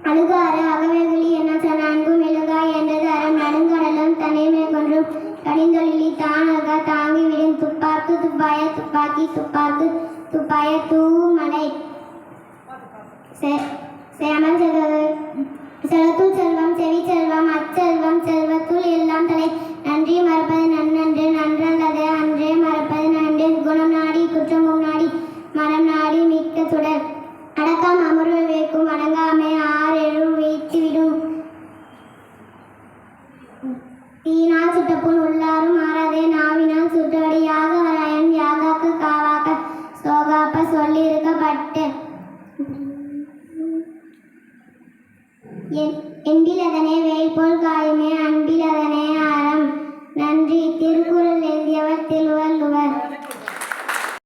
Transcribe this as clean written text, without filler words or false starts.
அழுகாறு அகவெகுளி என நான்கும் எழுகா என்றது அறம் நடுங்கடலும் தனிமை கொன்றும் கடிந்தொழிலி தானக தாங்கிவிடும் துப்பாக்கு துப்பாய துப்பாக்கி துப்பாக்கு துப்பாய தூமலை செமல் செல்வத்துள் செல்வம் செவி செல்வம் அச்செல்வம் செல்வத்துள் எல்லாம் தலை நன்றி மறப்பது நன்னன்று நன்றல்லது அன்றே மறப்பது நன்று குணம் நாடி குற்றமும் நாடி மனம் நாடி மிக்க சுடர் அடக்கம் அமர்வு வைக்கும் அடங்காமை ஆறெழு வைத்துவிடும் தீனால் சுட்டப்புண் உள்ளாரும் மாறாதே நாவினால் சுட்டபடி யாக வராயன் யாகாக்கு காவாக்க சோகாப்ப சொல்லியிருக்கப்பட்டு என்பில் அதனை வேல் போல்